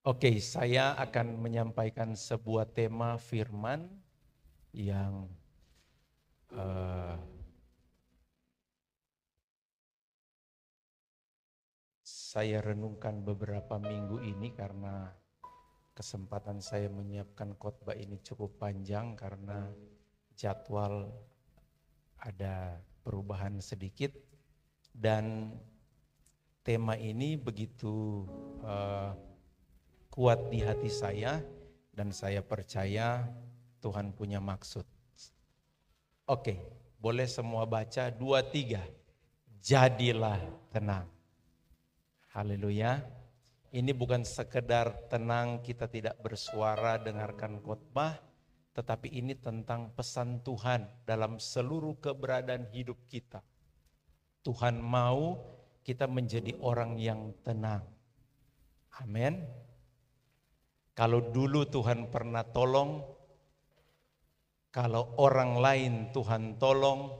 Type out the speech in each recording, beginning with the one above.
Oke, saya akan menyampaikan sebuah tema firman yang eh, saya renungkan beberapa minggu ini karena kesempatan saya menyiapkan khotbah ini cukup panjang karena jadwal ada perubahan sedikit dan tema ini begitu eh, kuat di hati saya dan saya percaya Tuhan punya maksud. Oke, boleh semua baca 2, 3. Jadilah tenang. Haleluya. Ini bukan sekedar tenang kita tidak bersuara dengarkan khotbah, tetapi ini tentang pesan Tuhan dalam seluruh keberadaan hidup kita. Tuhan mau kita menjadi orang yang tenang. Amin. Kalau dulu Tuhan pernah tolong, kalau orang lain Tuhan tolong,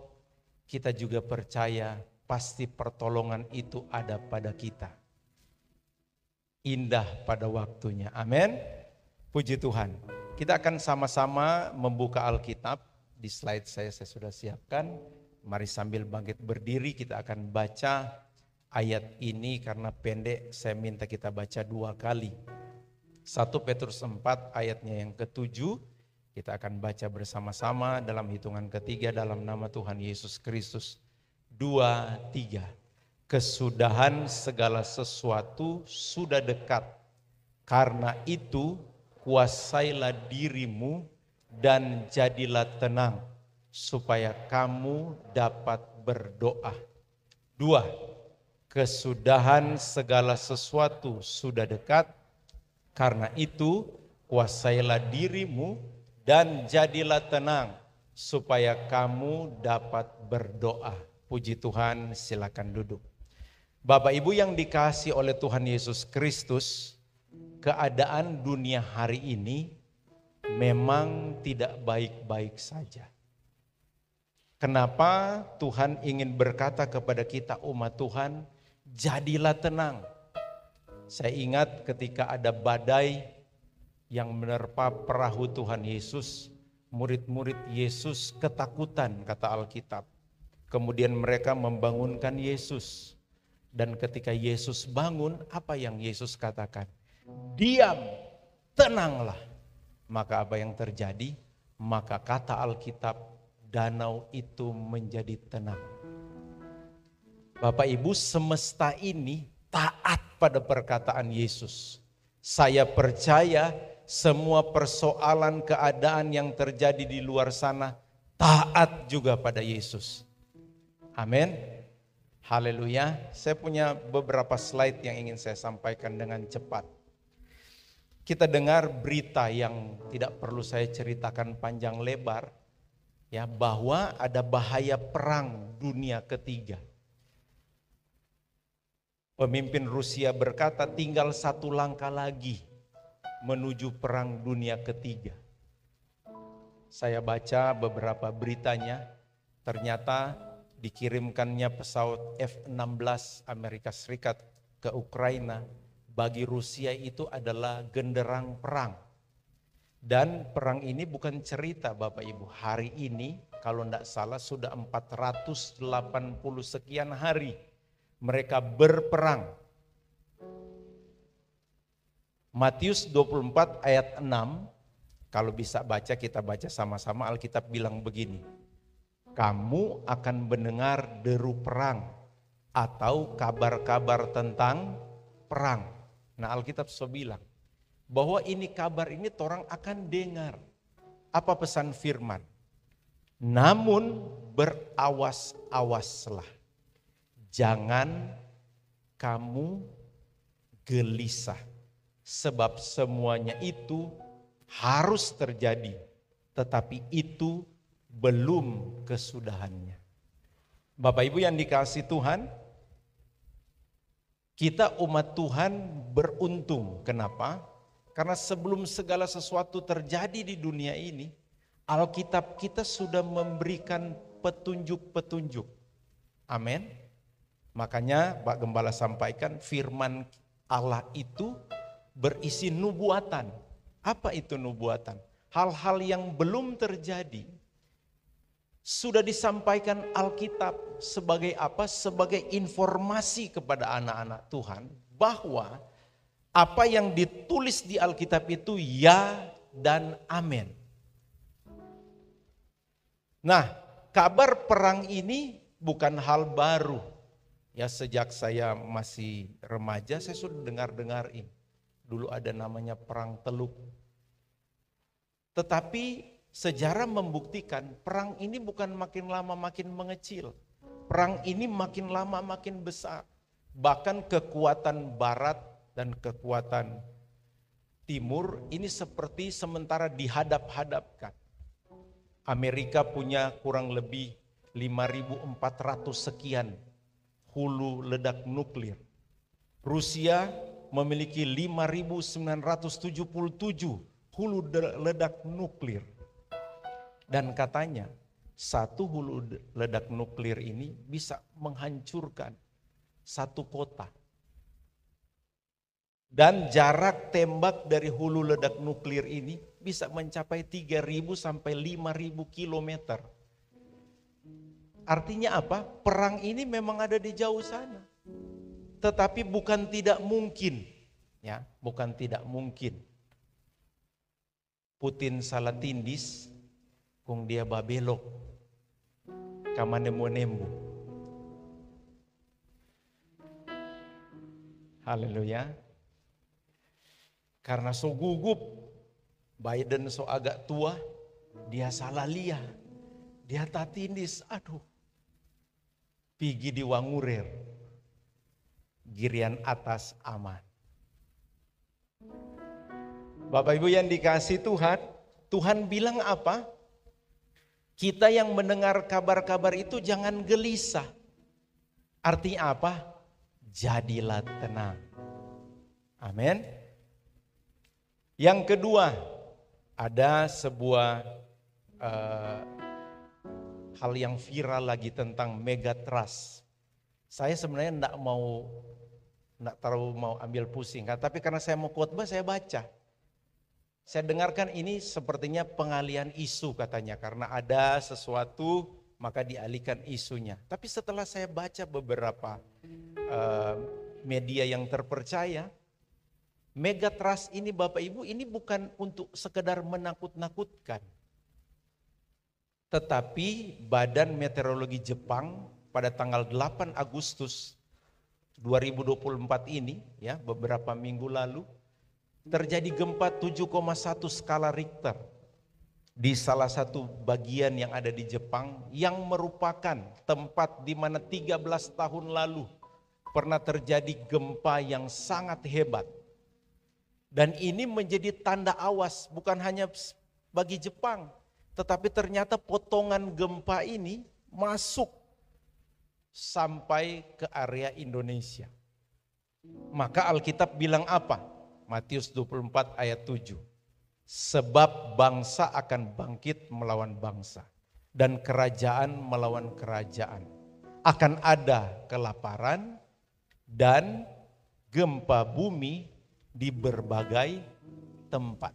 kita juga percaya pasti pertolongan itu ada pada kita. Indah pada waktunya. Amin. Puji Tuhan. Kita akan sama-sama membuka Alkitab. Di slide saya sudah siapkan. Mari sambil bangkit berdiri kita akan baca ayat ini karena pendek saya minta kita baca 2 kali. 1 Petrus 4 ayatnya yang ke-7. Kita akan baca bersama-sama dalam hitungan ketiga dalam nama Tuhan Yesus Kristus. 2, 3. Kesudahan segala sesuatu sudah dekat. Karena itu kuasailah dirimu dan jadilah tenang supaya kamu dapat berdoa. 2. Kesudahan segala sesuatu sudah dekat. Karena itu kuasailah dirimu dan jadilah tenang supaya kamu dapat berdoa. Puji Tuhan, silakan duduk. Bapak Ibu yang dikasihi oleh Tuhan Yesus Kristus, keadaan dunia hari ini memang tidak baik-baik saja. Kenapa Tuhan ingin berkata kepada kita umat Tuhan, jadilah tenang. Saya ingat ketika ada badai yang menerpa perahu Tuhan Yesus, murid-murid Yesus ketakutan kata Alkitab. Kemudian mereka membangunkan Yesus. Dan ketika Yesus bangun, apa yang Yesus katakan? Diam, tenanglah. Maka apa yang terjadi? Maka kata Alkitab, danau itu menjadi tenang. Bapak Ibu, semesta ini taat pada perkataan Yesus. Saya percaya semua persoalan keadaan yang terjadi di luar sana taat juga pada Yesus. Amin. Haleluya. Saya punya beberapa slide yang ingin saya sampaikan dengan cepat. Kita dengar berita yang tidak perlu saya ceritakan panjang lebar, ya, bahwa ada bahaya perang dunia ketiga. Pemimpin Rusia berkata tinggal 1 langkah lagi menuju perang dunia ketiga. Saya baca beberapa beritanya, ternyata dikirimkannya pesawat F-16 Amerika Serikat ke Ukraina bagi Rusia itu adalah genderang perang. Dan perang ini bukan cerita Bapak Ibu, hari ini kalau tidak salah sudah 480 sekian hari mereka berperang. Matius 24 ayat 6, kalau bisa baca kita baca sama-sama. Alkitab bilang begini, kamu akan mendengar deru perang atau kabar-kabar tentang perang. Nah Alkitab so bilang bahwa ini kabar ini orang akan dengar. Apa pesan firman? Namun berawas-awaslah. Jangan kamu gelisah. Sebab semuanya itu harus terjadi. Tetapi itu belum kesudahannya. Bapak Ibu yang dikasihi Tuhan, kita umat Tuhan beruntung. Kenapa? Karena sebelum segala sesuatu terjadi di dunia ini, Alkitab kita sudah memberikan petunjuk-petunjuk. Amin. Makanya Pak Gembala sampaikan firman Allah itu berisi nubuatan. Apa itu nubuatan? Hal-hal yang belum terjadi sudah disampaikan Alkitab sebagai apa? Sebagai informasi kepada anak-anak Tuhan bahwa apa yang ditulis di Alkitab itu ya dan amin. Nah, kabar perang ini bukan hal baru. Ya, sejak saya masih remaja saya sudah dengar-dengarin. Dulu ada namanya perang Teluk. Tetapi sejarah membuktikan perang ini bukan makin lama makin mengecil. Perang ini makin lama makin besar. Bahkan kekuatan barat dan kekuatan timur ini seperti sementara dihadap-hadapkan. Amerika punya kurang lebih 5.400 sekian hulu ledak nuklir. Rusia memiliki 5.977 hulu ledak nuklir. Dan katanya satu hulu ledak nuklir ini bisa menghancurkan satu kota. Dan jarak tembak dari hulu ledak nuklir ini bisa mencapai 3.000 sampai 5.000 kilometer. Artinya apa? Perang ini memang ada di jauh sana. Tetapi bukan tidak mungkin. Ya, bukan tidak mungkin. Putin salah tindis, kung dia babelok, kamanemu-nemu. Haleluya. Karena so gugup, Biden so agak tua, dia salah lihat, dia tatindis, aduh, pigi di wangurer, girian atas aman. Bapak Ibu yang dikasih Tuhan, Tuhan bilang apa? Kita yang mendengar kabar-kabar itu jangan gelisah. Artinya apa? Jadilah tenang. Amin. Yang kedua, ada sebuah hal yang viral lagi tentang megatrust. Saya sebenarnya enggak terlalu mau ambil pusing, tapi karena saya mau khotbah saya baca. Saya dengarkan ini sepertinya pengalihan isu katanya, karena ada sesuatu maka dialihkan isunya. Tapi setelah saya baca beberapa media yang terpercaya, megatrust ini Bapak Ibu ini bukan untuk sekedar menakut-nakutkan. Tetapi Badan Meteorologi Jepang pada tanggal 8 Agustus 2024 ini, ya, beberapa minggu lalu, terjadi gempa 7,1 skala Richter di salah satu bagian yang ada di Jepang yang merupakan tempat di mana 13 tahun lalu pernah terjadi gempa yang sangat hebat. Dan ini menjadi tanda awas bukan hanya bagi Jepang, tetapi ternyata potongan gempa ini masuk sampai ke area Indonesia. Maka Alkitab bilang apa? Matius 24 ayat 7. Sebab bangsa akan bangkit melawan bangsa dan kerajaan melawan kerajaan. Akan ada kelaparan dan gempa bumi di berbagai tempat.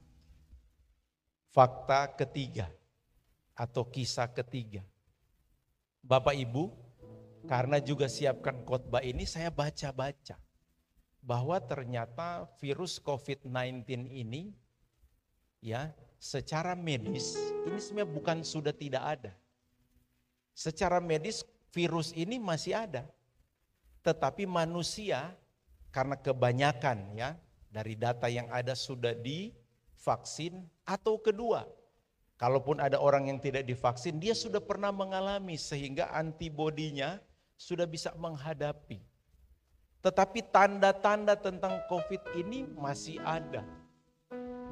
Fakta ketiga atau kisah ketiga. Bapak Ibu, karena juga siapkan khotbah ini saya baca-baca bahwa ternyata virus COVID-19 ini ya secara medis ini sebenarnya bukan sudah tidak ada. Secara medis virus ini masih ada. Tetapi manusia karena kebanyakan ya dari data yang ada sudah divaksin atau kedua. Kalaupun ada orang yang tidak divaksin, dia sudah pernah mengalami sehingga antibodinya sudah bisa menghadapi. Tetapi tanda-tanda tentang COVID ini masih ada,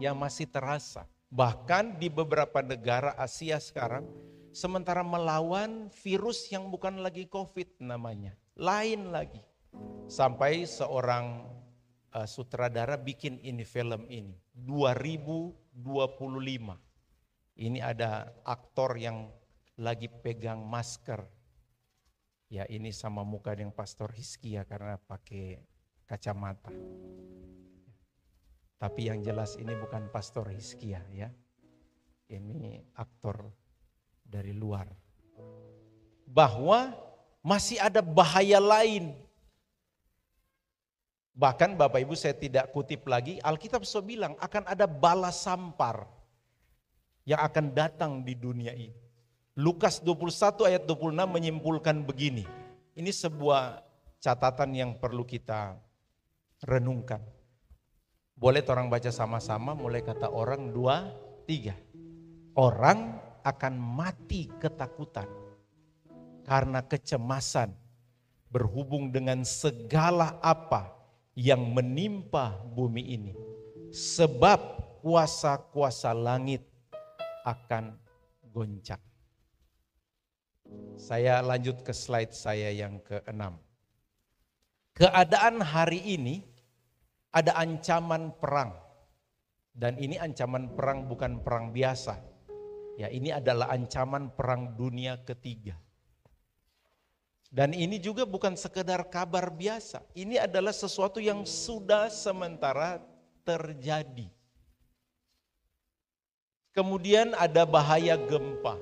yang masih terasa. Bahkan di beberapa negara Asia sekarang, sementara melawan virus yang bukan lagi COVID namanya, lain lagi. Sampai seorang sutradara bikin ini film ini 2025. Ini ada aktor yang lagi pegang masker. Ya ini sama muka dengan Pastor Hizkia karena pakai kacamata. Tapi yang jelas ini bukan Pastor Hizkia ya. Ini aktor dari luar. Bahwa masih ada bahaya lain. Bahkan Bapak Ibu saya tidak kutip lagi, Alkitab so bilang akan ada bala sampar yang akan datang di dunia ini. Lukas 21 ayat 26 menyimpulkan begini. Ini sebuah catatan yang perlu kita renungkan. Boleh orang baca sama-sama, mulai kata orang 2, 3. Orang akan mati ketakutan karena kecemasan berhubung dengan segala apa yang menimpa bumi ini. Sebab kuasa-kuasa langit akan goncang. Saya lanjut ke slide saya yang ke-6. Keadaan hari ini ada ancaman perang. Dan ini ancaman perang bukan perang biasa. Ya, ini adalah ancaman perang dunia ketiga. Dan ini juga bukan sekedar kabar biasa. Ini adalah sesuatu yang sudah sementara terjadi. Kemudian ada bahaya gempa.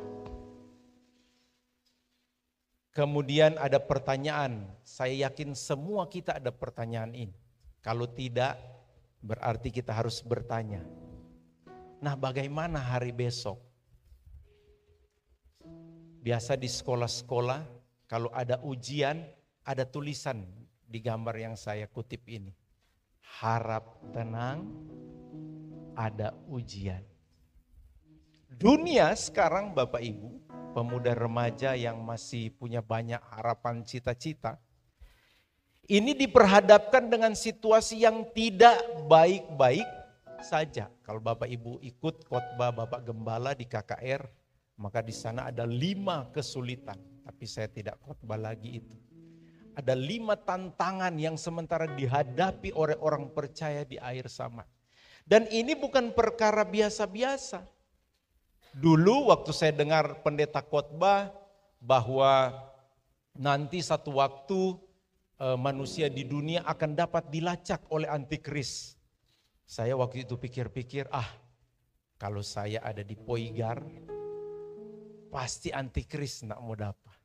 Kemudian ada pertanyaan, saya yakin semua kita ada pertanyaan ini. Kalau tidak, berarti kita harus bertanya. Nah, bagaimana hari besok? Biasa di sekolah-sekolah, kalau ada ujian, ada tulisan di gambar yang saya kutip ini. Harap tenang, ada ujian. Dunia sekarang Bapak Ibu, pemuda remaja yang masih punya banyak harapan cita-cita, ini diperhadapkan dengan situasi yang tidak baik-baik saja. Kalau Bapak Ibu ikut khotbah Bapak Gembala di KKR, maka di sana ada 5 kesulitan. Tapi saya tidak khotbah lagi itu. Ada 5 tantangan yang sementara dihadapi oleh orang percaya di akhir zaman. Dan ini bukan perkara biasa-biasa. Dulu waktu saya dengar pendeta khotbah bahwa nanti satu waktu manusia di dunia akan dapat dilacak oleh antikris. Saya waktu itu pikir-pikir, kalau saya ada di Poigar, pasti antikris nak mau dapat.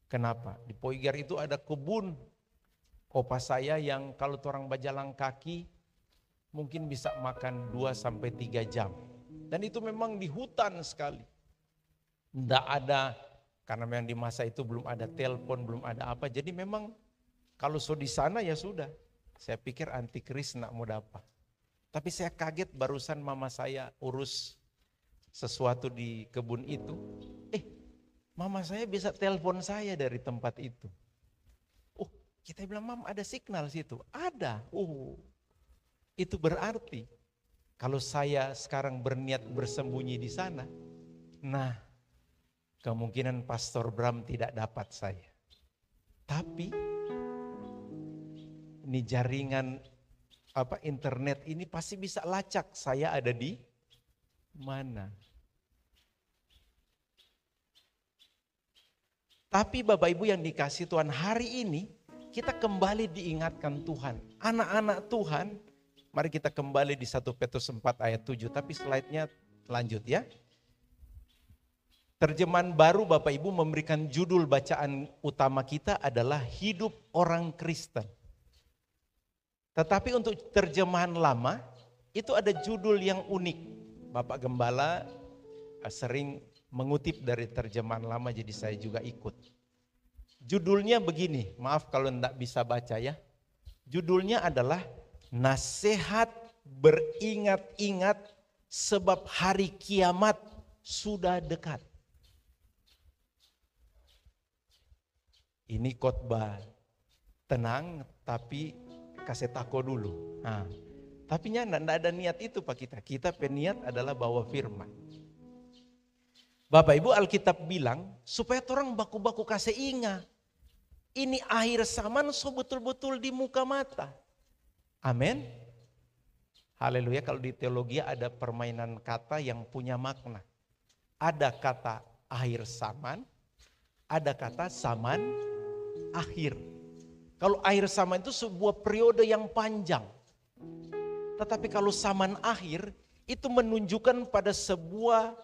Kenapa? Di Poigar itu ada kebun opa saya yang kalau orang berjalan kaki mungkin bisa makan 2-3 jam. Dan itu memang di hutan sekali. Tidak ada, karena memang di masa itu belum ada telepon, belum ada apa. Jadi memang kalau di sana ya sudah. Saya pikir antikris nak mau dapat. Tapi saya kaget barusan mama saya urus sesuatu di kebun itu. Mama saya bisa telepon saya dari tempat itu. Kita bilang, Mam ada signal situ. Ada. Itu berarti kalau saya sekarang berniat bersembunyi di sana, nah kemungkinan Pastor Bram tidak dapat saya. Tapi ini jaringan internet ini pasti bisa lacak saya ada di mana. Tapi Bapak Ibu yang dikasih Tuhan, hari ini kita kembali diingatkan Tuhan. Anak-anak Tuhan, mari kita kembali di 1 Petrus 4 ayat 7, tapi slide-nya lanjut ya. Terjemahan baru Bapak Ibu memberikan judul bacaan utama kita adalah hidup orang Kristen. Tetapi untuk terjemahan lama, itu ada judul yang unik. Bapak Gembala sering mengutip dari terjemahan lama, jadi saya juga ikut. Judulnya begini, maaf kalau tidak bisa baca ya. Judulnya adalah Nasihat beringat-ingat sebab hari kiamat sudah dekat. Ini khotbah tenang tapi kasih tako dulu. Tapi tidak ada niat itu Pak kita. Kita peniat adalah bawa firman. Bapak Ibu Alkitab bilang supaya orang baku-baku kasih ingat. Ini akhir zaman so betul-betul di muka mata. Amin. Haleluya. Kalau di teologi ada permainan kata yang punya makna. Ada kata akhir zaman, ada kata zaman akhir. Kalau akhir zaman itu sebuah periode yang panjang. Tetapi kalau zaman akhir itu menunjukkan pada sebuah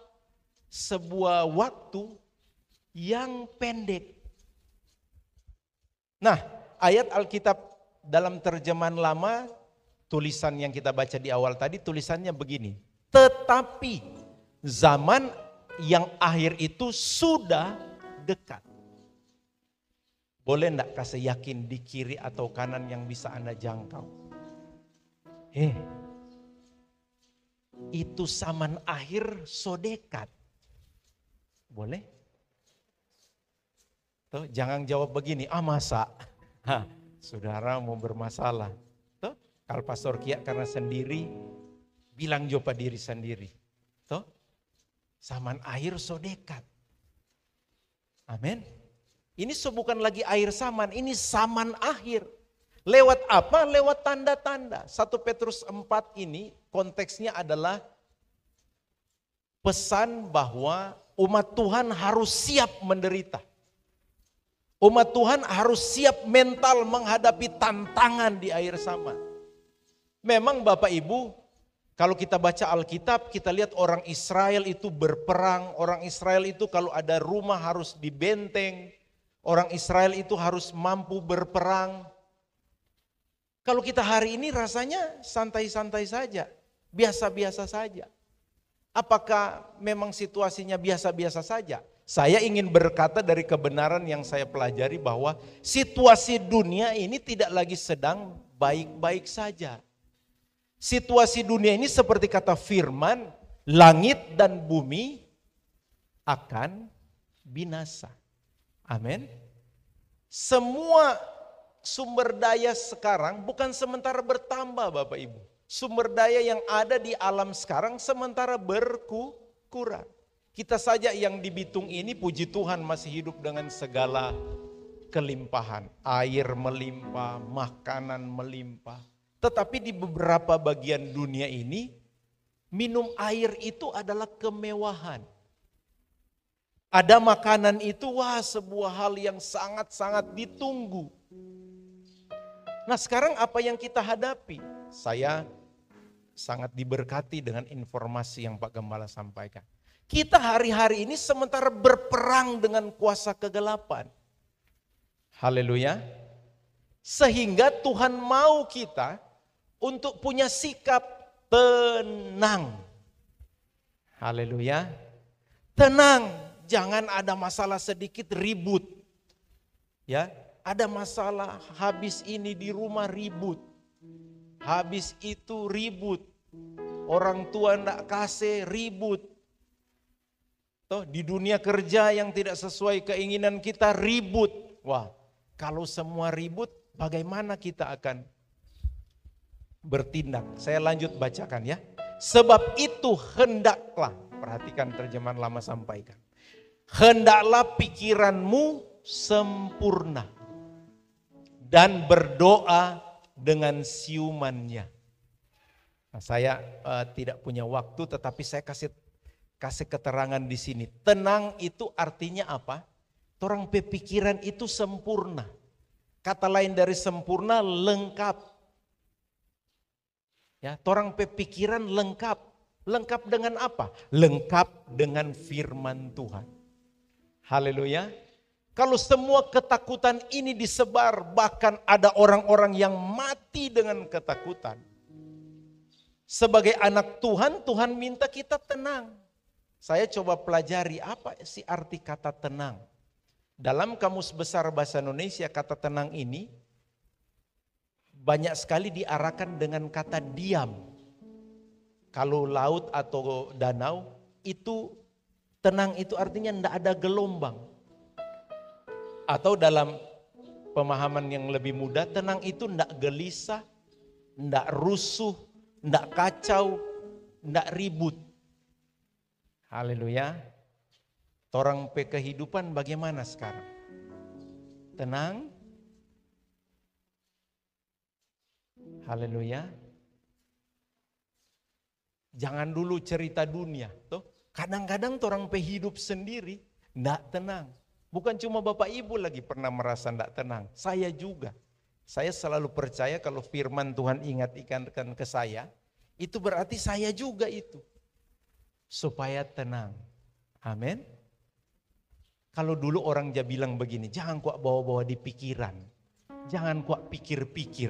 waktu yang pendek. Nah, ayat Alkitab dalam terjemahan lama, tulisan yang kita baca di awal tadi, tulisannya begini. Tetapi zaman yang akhir itu sudah dekat. Boleh enggak kasih yakin di kiri atau kanan yang bisa Anda jangkau? Itu zaman akhir so dekat. Boleh? Tuh, jangan jawab begini, masa? Saudara mau bermasalah. Tuh, kalau Pastor Kia karena sendiri, bilang jawab diri sendiri. Tuh, zaman akhir so dekat. Amin. Ini bukan lagi akhir zaman, ini zaman akhir. Lewat apa? Lewat tanda-tanda. 1 Petrus 4 ini konteksnya adalah pesan bahwa umat Tuhan harus siap menderita. Umat Tuhan harus siap mental menghadapi tantangan di akhir zaman. Memang Bapak Ibu, kalau kita baca Alkitab, kita lihat orang Israel itu berperang. Orang Israel itu kalau ada rumah harus dibenteng. Orang Israel itu harus mampu berperang. Kalau kita hari ini rasanya santai-santai saja, biasa-biasa saja. Apakah memang situasinya biasa-biasa saja? Saya ingin berkata dari kebenaran yang saya pelajari bahwa situasi dunia ini tidak lagi sedang baik-baik saja. Situasi dunia ini seperti kata firman, langit dan bumi akan binasa. Amin. Semua sumber daya sekarang bukan sementara bertambah Bapak Ibu. Sumber daya yang ada di alam sekarang sementara berkurang. Kita saja yang di Bitung ini puji Tuhan masih hidup dengan segala kelimpahan. Air melimpah, makanan melimpah. Tetapi di beberapa bagian dunia ini, minum air itu adalah kemewahan. Ada makanan itu, sebuah hal yang sangat-sangat ditunggu. Nah sekarang apa yang kita hadapi? Saya sangat diberkati dengan informasi yang Pak Gembala sampaikan. Kita hari-hari ini sementara berperang dengan kuasa kegelapan. Haleluya. Sehingga Tuhan mau kita untuk punya sikap tenang. Haleluya. Tenang. Jangan ada masalah sedikit ribut. Ya, ada masalah habis ini di rumah ribut. Habis itu ribut. Orang tua enggak kasih ribut. Toh di dunia kerja yang tidak sesuai keinginan kita ribut. Wah, kalau semua ribut bagaimana kita akan bertindak? Saya lanjut bacakan ya. Sebab itu hendaklah, perhatikan terjemahan lama sampaikan. Hendaklah pikiranmu sempurna dan berdoa dengan siumannya. Nah, saya tidak punya waktu, tetapi saya kasih keterangan di sini. Tenang itu artinya apa? Torang pikiran itu sempurna. Kata lain dari sempurna, lengkap. Ya, torang pikiran lengkap. Lengkap dengan apa? Lengkap dengan firman Tuhan. Haleluya. Kalau semua ketakutan ini disebar, bahkan ada orang-orang yang mati dengan ketakutan. Sebagai anak Tuhan, Tuhan minta kita tenang. Saya coba pelajari apa sih arti kata tenang. Dalam Kamus Besar Bahasa Indonesia, kata tenang ini banyak sekali diarahkan dengan kata diam. Kalau laut atau danau, itu tenang itu artinya tidak ada gelombang. Atau dalam pemahaman yang lebih mudah, tenang itu tidak gelisah, tidak rusuh, tidak kacau, tidak ribut. Haleluya. Torang pe kehidupan bagaimana sekarang? Tenang? Haleluya. Jangan dulu cerita dunia. Toh, kadang-kadang torang pe hidup sendiri tidak tenang. Bukan cuma Bapak Ibu lagi pernah merasa tidak tenang. Saya juga. Saya selalu percaya kalau firman Tuhan ingatkan ke saya. Itu berarti saya juga itu. Supaya tenang. Amin. Kalau dulu orang dia bilang begini, jangan kok bawa-bawa di pikiran. Jangan kok pikir-pikir.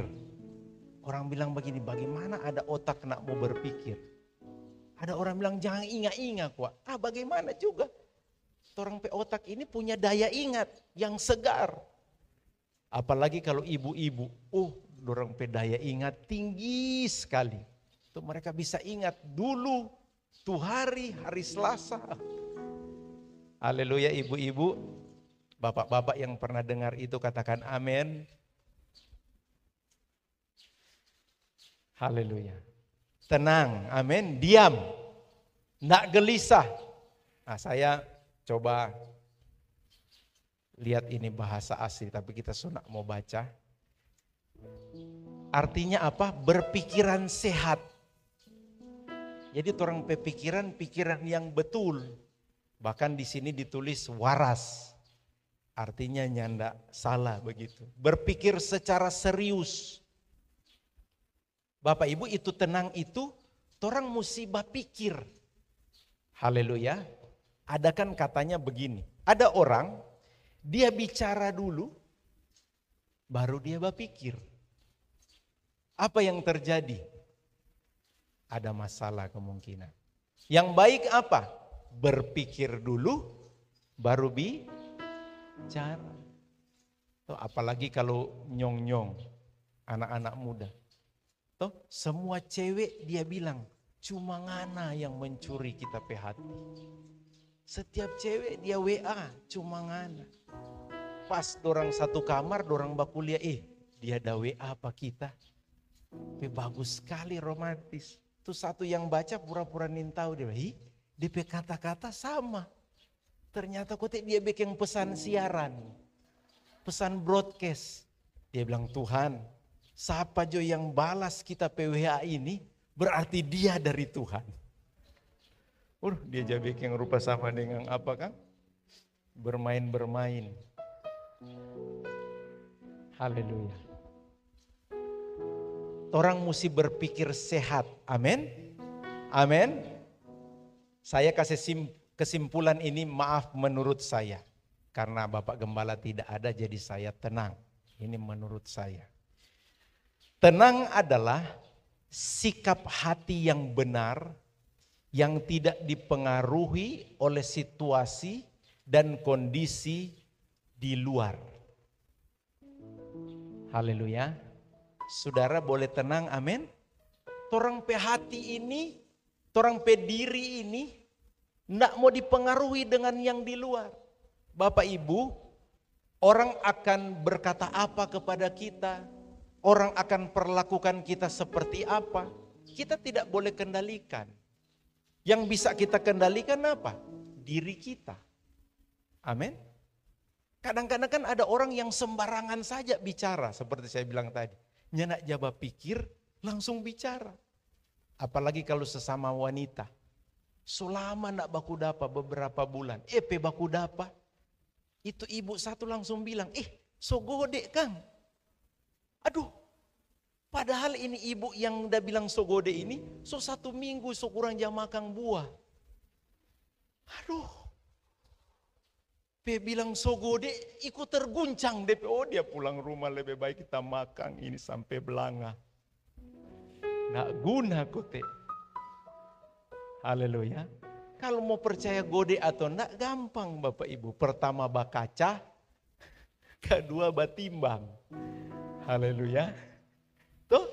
Orang bilang begini, bagaimana ada otak nak mau berpikir? Ada orang bilang jangan ingat-ingat kok. Bagaimana juga? Orang otak ini punya daya ingat yang segar. Apalagi kalau ibu-ibu, orang daya ingat tinggi sekali. Tuh mereka bisa ingat dulu tuh hari Selasa. Haleluya ibu-ibu, bapak-bapak yang pernah dengar itu katakan amin. Haleluya. Tenang, amin, diam, nggak gelisah. Nah saya coba lihat ini bahasa asli tapi kita sudah mau baca. Artinya apa? Berpikiran sehat. Jadi orang pikiran yang betul. Bahkan di sini ditulis waras. Artinya nyanda salah begitu. Berpikir secara serius. Bapak Ibu itu tenang itu, orang musibah pikir. Haleluya. Ada kan katanya begini. Ada orang, dia bicara dulu, baru dia berpikir. Apa yang terjadi? Ada masalah kemungkinan. Yang baik apa? Berpikir dulu, baru bicara. Apalagi kalau nyong-nyong, anak-anak muda. Semua cewek dia bilang, cuma ngana yang mencuri kita pe hati. Setiap cewek dia WA, cuma ngana. Pas dorang satu kamar, dorang bakuliah, dia ada WA apa kita? Bagus sekali romantis. Tuh satu yang baca pura-pura nintau dia, DP kata-kata sama. Ternyata dia bikin pesan siaran. Pesan broadcast. Dia bilang, Tuhan, siapa jo yang balas kita PWA ini, berarti dia dari Tuhan. Dia jadi bikin rupa sama dengan apa kan? Bermain-bermain. Haleluya. Orang mesti berpikir sehat. Amin. Amin. Saya kasih kesimpulan ini maaf menurut saya. Karena Bapak Gembala tidak ada jadi saya tenang. Ini menurut saya. Tenang adalah sikap hati yang benar. Yang tidak dipengaruhi oleh situasi dan kondisi di luar. Haleluya. Saudara boleh tenang, amin. Torang pe hati ini, torang pe diri ini, nggak mau dipengaruhi dengan yang di luar. Bapak Ibu, orang akan berkata apa kepada kita, orang akan perlakukan kita seperti apa, kita tidak boleh kendalikan. Yang bisa kita kendalikan apa? Diri kita. Amin. Kadang-kadang kan ada orang yang sembarangan saja bicara, seperti saya bilang tadi. Nyenak jawab pikir, langsung bicara. Apalagi kalau sesama wanita. Selama nak baku dapa beberapa bulan. Baku dapa. Itu ibu satu langsung bilang, so gode Kang. Aduh, padahal ini ibu yang udah bilang so gode ini, so 1 minggu so kurang jam makan buah. Aduh. Bilang so gode, ikut terguncang DP. Dia pulang rumah lebih baik kita makan ini sampai belanga. Nggak guna kote. Haleluya. Kalau mau percaya gode atau enggak gampang Bapak Ibu. Pertama bakaca, kedua batimbang. Haleluya. Tuh,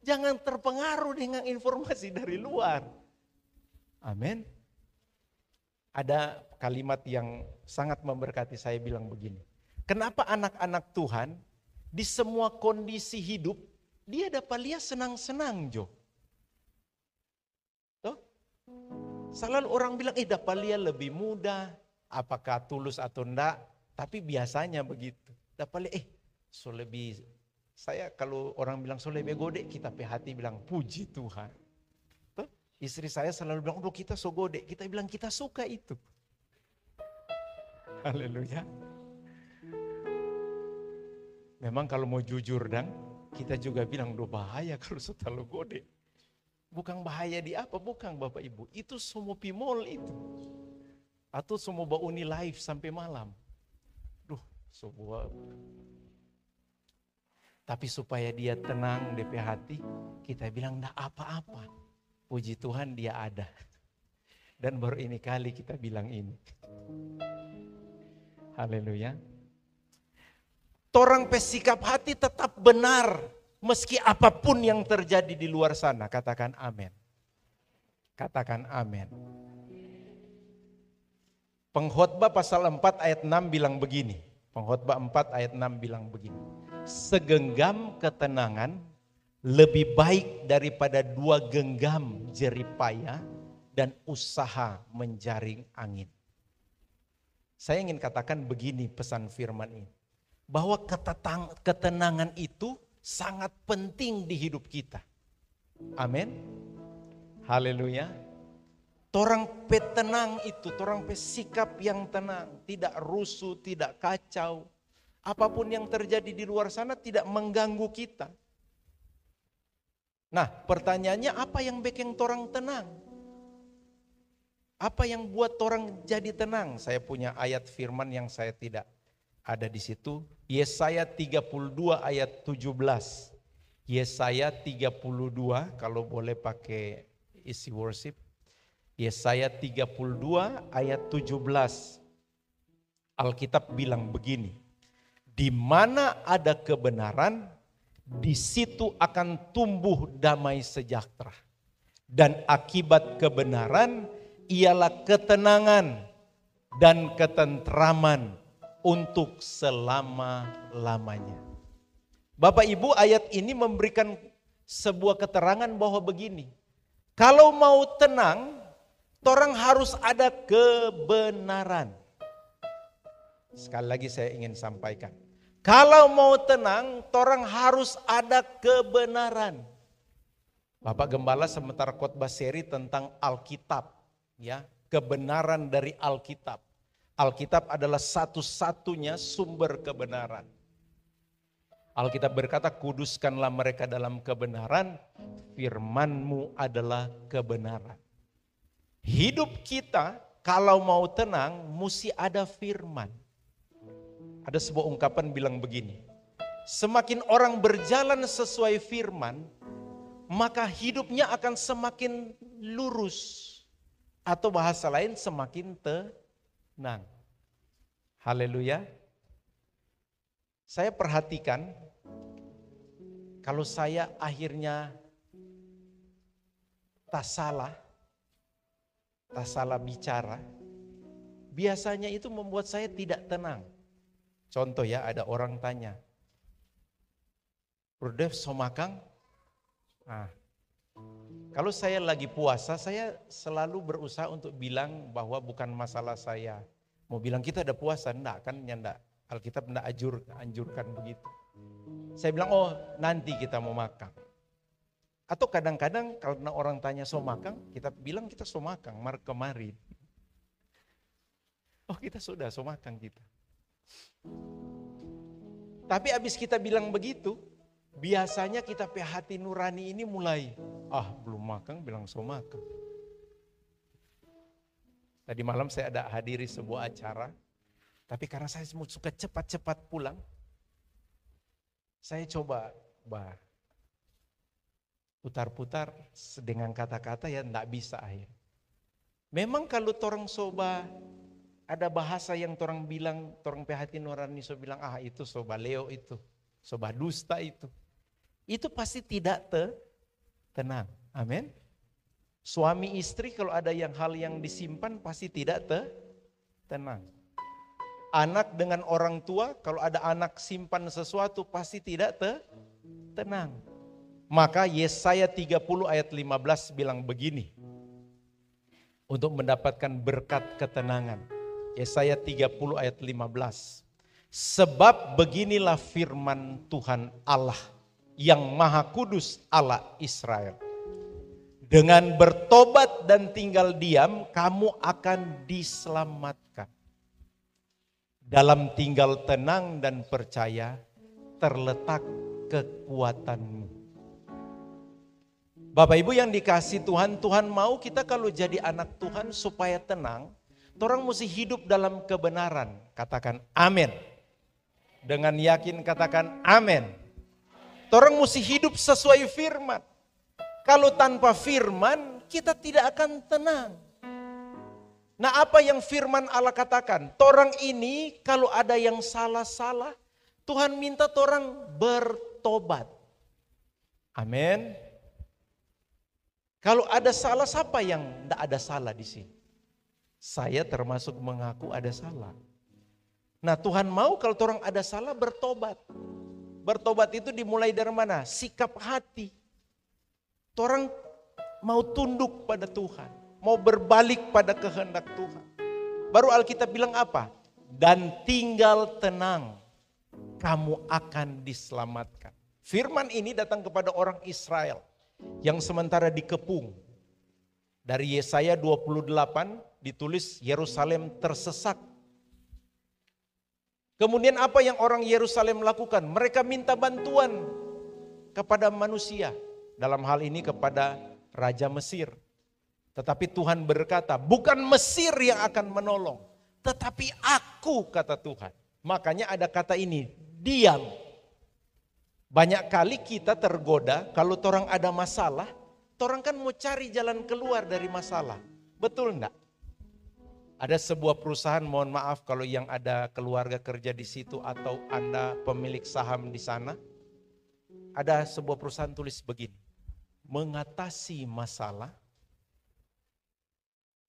jangan terpengaruh dengan informasi dari luar. Amin. Ada kalimat yang sangat memberkati saya bilang begini. Kenapa anak-anak Tuhan di semua kondisi hidup dia dapat lihat senang-senang Jo? Tuh. Selalu orang bilang dapat lihat lebih mudah. Apakah tulus atau enggak? Tapi biasanya begitu. Dapat lihat so lebih. Saya kalau orang bilang so lebih gode, kita pe hati bilang puji Tuhan. Tuh. Istri saya selalu bilang, kita so gode. Kita bilang kita suka itu. Haleluya. Memang kalau mau jujur dan kita juga bilang bahaya kalau terlalu gode. Bukan bahaya di apa, bukan Bapak Ibu. Itu semua pimol itu. Atau semua bauni live sampai malam. Duh, sebuah. Tapi supaya dia tenang DP hati, kita bilang enggak apa-apa. Puji Tuhan dia ada. Dan baru ini kali kita bilang ini. Haleluya. Torang pesikap hati tetap benar. Meski apapun yang terjadi di luar sana. Katakan amin. Katakan amin. Pengkhotbah pasal 4 ayat 6 bilang begini. Pengkhotbah 4 ayat 6 bilang begini. Segenggam ketenangan lebih baik daripada 2 genggam jeripaya dan usaha menjaring angin. Saya ingin katakan begini pesan firman ini. Bahwa ketenangan itu sangat penting di hidup kita. Amin. Haleluya. Torang petenang itu, torang pesikap yang tenang. Tidak rusuh, tidak kacau. Apapun yang terjadi di luar sana tidak mengganggu kita. Nah, pertanyaannya apa yang bikin torang tenang? Apa yang buat torang jadi tenang? Saya punya ayat firman yang saya tidak ada di situ. Yesaya 32 ayat 17. Yesaya 32 kalau boleh pakai isi worship. Yesaya 32 ayat 17. Alkitab bilang begini. Di mana ada kebenaran, di situ akan tumbuh damai sejahtera. Dan akibat kebenaran ialah ketenangan dan ketentraman untuk selama-lamanya. Bapak Ibu, ayat ini memberikan sebuah keterangan bahwa begini. Kalau mau tenang, torang harus ada kebenaran. Sekali lagi saya ingin sampaikan. Kalau mau tenang, torang harus ada kebenaran. Bapak Gembala sementara khotbah seri tentang Alkitab, ya, kebenaran dari Alkitab. Alkitab adalah satu-satunya sumber kebenaran. Alkitab berkata, kuduskanlah mereka dalam kebenaran, firman-Mu adalah kebenaran. Hidup kita kalau mau tenang, mesti ada firman. Ada sebuah ungkapan bilang begini, semakin orang berjalan sesuai firman, maka hidupnya akan semakin lurus. Atau bahasa lain semakin tenang. Haleluya. Saya perhatikan kalau saya akhirnya tak salah bicara, biasanya itu membuat saya tidak tenang. Contoh ya, ada orang tanya, Bro Dev somakang? Nah, kalau saya lagi puasa, saya selalu berusaha untuk bilang bahwa bukan masalah saya. Mau bilang kita ada puasa, enggak kan, enggak. Alkitab enggak anjurkan begitu. Saya bilang, oh nanti kita mau makan. Atau kadang-kadang kalau orang tanya so makan, kita bilang kita so makan, kemarin. Oh kita sudah so makan kita. Tapi abis kita bilang begitu, biasanya kita pe hati nurani ini mulai, belum makan, bilang so makan. Tadi malam saya ada hadiri sebuah acara, tapi karena saya suka cepat-cepat pulang, saya coba putar-putar dengan kata-kata yang enggak bisa akhir. Memang kalau torang soba ada bahasa yang torang bilang, torang pe hati nurani so bilang, itu soba leo itu, soba dusta itu. Itu pasti tidak tenang. Amin. Suami istri kalau ada hal yang disimpan pasti tidak tenang. Anak dengan orang tua kalau ada anak simpan sesuatu pasti tidak tenang. Maka Yesaya 30 ayat 15 bilang begini. Untuk mendapatkan berkat ketenangan. Yesaya 30 ayat 15. Sebab beginilah firman Tuhan Allah yang Maha Kudus Allah Israel. Dengan bertobat dan tinggal diam, kamu akan diselamatkan. Dalam tinggal tenang dan percaya, terletak kekuatanmu. Bapak Ibu yang dikasih Tuhan, Tuhan mau kita kalau jadi anak Tuhan supaya tenang, orang mesti hidup dalam kebenaran. Katakan amin. Dengan yakin katakan amin. Orang mesti hidup sesuai firman. Kalau tanpa firman, kita tidak akan tenang. Nah, apa yang firman Allah katakan? Orang ini kalau ada yang salah-salah, Tuhan minta orang bertobat. Amin. Kalau ada salah, siapa yang tidak ada salah di sini? Saya termasuk mengaku ada salah. Nah, Tuhan mau kalau orang ada salah bertobat. Bertobat itu dimulai dari mana? Sikap hati. Orang mau tunduk pada Tuhan, mau berbalik pada kehendak Tuhan. Baru Alkitab bilang apa? Dan tinggal tenang, kamu akan diselamatkan. Firman ini datang kepada orang Israel yang sementara dikepung. Dari Yesaya 28 ditulis Yerusalem tersesak. Kemudian apa yang orang Yerusalem lakukan? Mereka minta bantuan kepada manusia. Dalam hal ini kepada Raja Mesir. Tetapi Tuhan berkata, bukan Mesir yang akan menolong, tetapi aku, kata Tuhan. Makanya ada kata ini, diam. Banyak kali kita tergoda kalau orang ada masalah, orang kan mau cari jalan keluar dari masalah. Betul enggak? Ada sebuah perusahaan, mohon maaf kalau yang ada keluarga kerja di situ atau Anda pemilik saham di sana. Ada sebuah perusahaan tulis begini, mengatasi masalah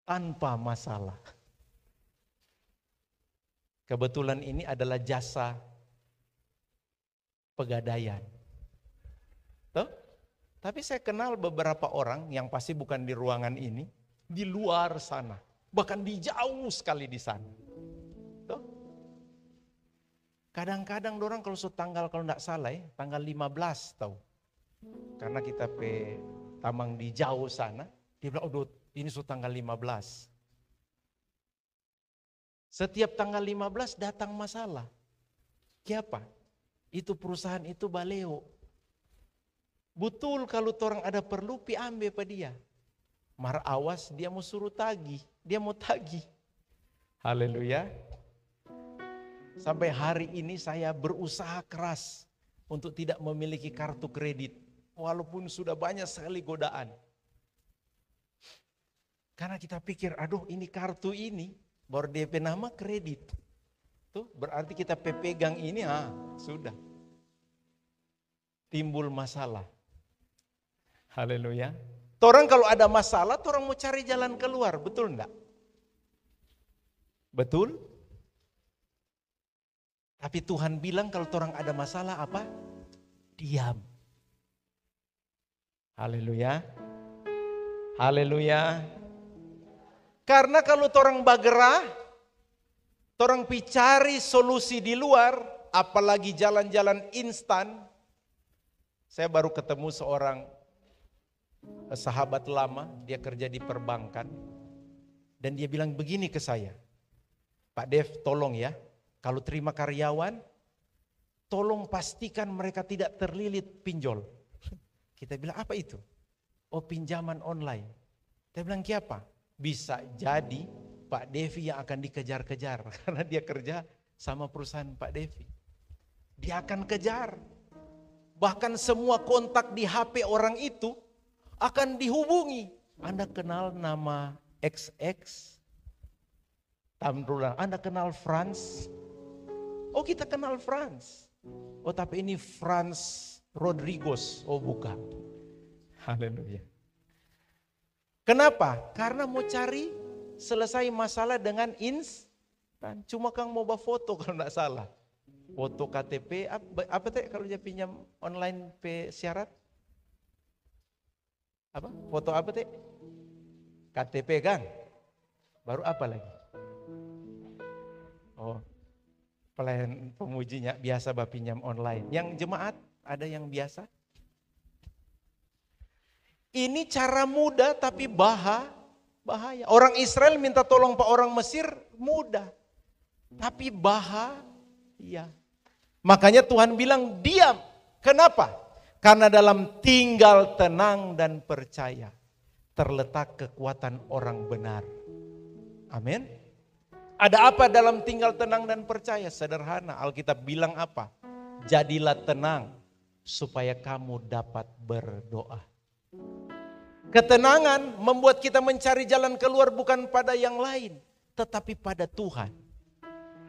tanpa masalah. Kebetulan ini adalah jasa pegadaian. Tuh? Tapi saya kenal beberapa orang yang pasti bukan di ruangan ini, di luar sana. Bahkan di jauh sekali di sana. Tuh? Kadang-kadang orang kalau tanggal, kalau enggak salah ya, tanggal 15 tahu. Karena kita tamang di jauh sana, dia bilang, oh ini tanggal 15. Setiap tanggal 15 datang masalah. Siapa? Itu perusahaan itu baleo. Betul kalau orang ada perlu pi ambil pada dia. Mar awas dia mau suruh tagih, dia mau tagih. Haleluya. Sampai hari ini saya berusaha keras untuk tidak memiliki kartu kredit. Walaupun sudah banyak sekali godaan. Karena kita pikir, aduh ini kartu ini, baru DP nama kredit. Tuh berarti kita pegang ini, sudah. Timbul masalah. Haleluya. Orang kalau ada masalah, orang mau cari jalan keluar, betul enggak? Betul? Tapi Tuhan bilang kalau orang ada masalah apa? Diam. Haleluya. Haleluya. Karena kalau orang bergerak, orang cari solusi di luar, apalagi jalan-jalan instan. Saya baru ketemu seorang sahabat lama, dia kerja di perbankan. Dan dia bilang begini ke saya, Pak Dev tolong ya, kalau terima karyawan, tolong pastikan mereka tidak terlilit pinjol. Kita bilang apa itu? Oh pinjaman online. Dia bilang siapa? Bisa jadi Pak Devi yang akan dikejar-kejar karena dia kerja sama perusahaan Pak Devi. Dia akan kejar. Bahkan semua kontak di HP orang itu akan dihubungi. Anda kenal nama XX? Tamrulan, Anda kenal Franz? Oh kita kenal Franz. Oh tapi ini Franz Rodriguez. Oh bukan. Haleluya. Kenapa? Karena mau cari selesai masalah dengan instan. Cuma Kang mau bawa foto kalau enggak salah. Foto KTP, apa teh kalau dia pinjam online syarat? Apa? Foto apa teh? KTP kan? Baru apa lagi? Oh, pelayan pemujinya biasa pinjam online. Yang jemaat ada yang biasa? Ini cara mudah tapi bahaya. Orang Israel minta tolong Pak orang Mesir mudah. Tapi bahaya. Makanya Tuhan bilang diam. Kenapa? Karena dalam tinggal tenang dan percaya terletak kekuatan orang benar. Amin. Ada apa dalam tinggal tenang dan percaya? Sederhana, Alkitab bilang apa? Jadilah tenang supaya kamu dapat berdoa. Ketenangan membuat kita mencari jalan keluar bukan pada yang lain, tetapi pada Tuhan.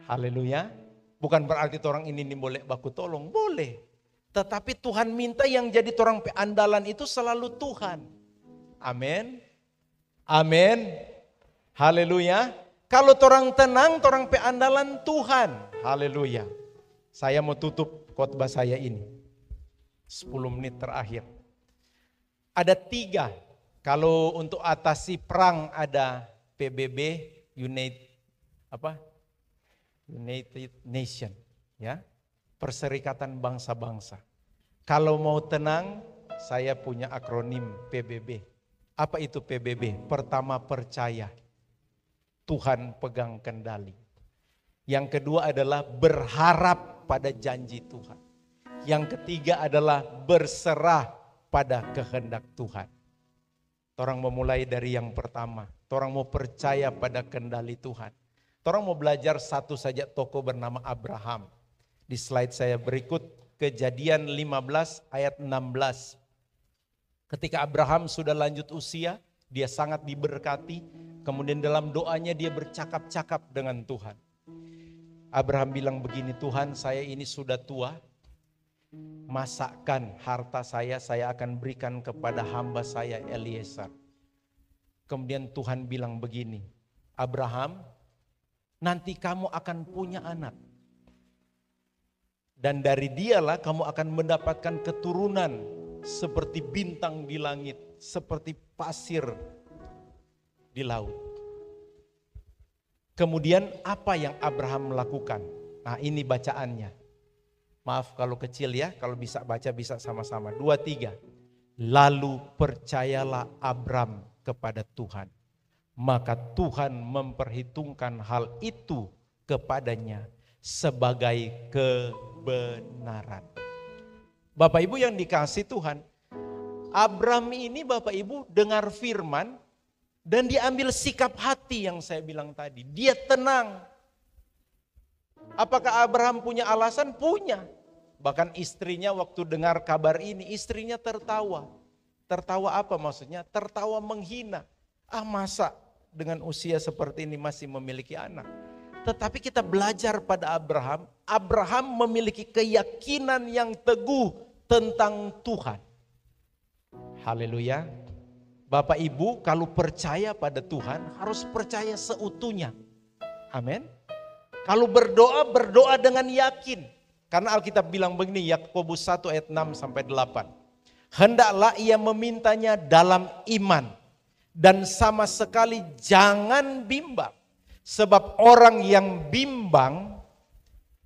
Haleluya. Bukan berarti orang ini boleh baku tolong, boleh. Tetapi Tuhan minta yang jadi orang andalan itu selalu Tuhan. Amin. Amin. Haleluya. Kalau orang tenang, orang andalan Tuhan. Haleluya. Saya mau tutup khotbah saya ini. 10 menit terakhir. Ada 3. Kalau untuk atasi perang ada PBB, United Nation, ya. Perserikatan bangsa-bangsa. Kalau mau tenang, saya punya akronim PBB. Apa itu PBB? Pertama, percaya. Tuhan pegang kendali. Yang kedua adalah berharap pada janji Tuhan. Yang ketiga adalah berserah pada kehendak Tuhan. Orang memulai dari yang pertama. Orang mau percaya pada kendali Tuhan. Orang mau belajar satu saja tokoh bernama Abraham. Di slide saya berikut, Kejadian 15 ayat 16. Ketika Abraham sudah lanjut usia, dia sangat diberkati. Kemudian dalam doanya dia bercakap-cakap dengan Tuhan. Abraham bilang begini, Tuhan, saya ini sudah tua. Masakkan harta saya akan berikan kepada hamba saya Eliezer. Kemudian Tuhan bilang begini, Abraham, nanti kamu akan punya anak. Dan dari dialah kamu akan mendapatkan keturunan seperti bintang di langit, seperti pasir di laut. Kemudian apa yang Abraham lakukan? Nah, ini bacaannya. Maaf kalau kecil ya, kalau bisa baca bisa sama-sama. 2, 3. Lalu percayalah Abram kepada Tuhan. Maka Tuhan memperhitungkan hal itu kepadanya sebagai kebenaran. Bapak Ibu yang dikasih Tuhan, Abram ini Bapak Ibu dengar firman dan diambil sikap hati yang saya bilang tadi. Dia tenang. Apakah Abraham punya alasan? Punya. Bahkan istrinya waktu dengar kabar ini, istrinya tertawa. Tertawa apa maksudnya? Tertawa menghina. Masa dengan usia seperti ini masih memiliki anak? Tetapi kita belajar pada Abraham. Abraham memiliki keyakinan yang teguh tentang Tuhan. Haleluya. Bapak Ibu kalau percaya pada Tuhan harus percaya seutuhnya. Amin. Kalau berdoa, berdoa dengan yakin. Karena Alkitab bilang begini, Yakobus 1 ayat 6 sampai 8. Hendaklah ia memintanya dalam iman dan sama sekali jangan bimbang. Sebab orang yang bimbang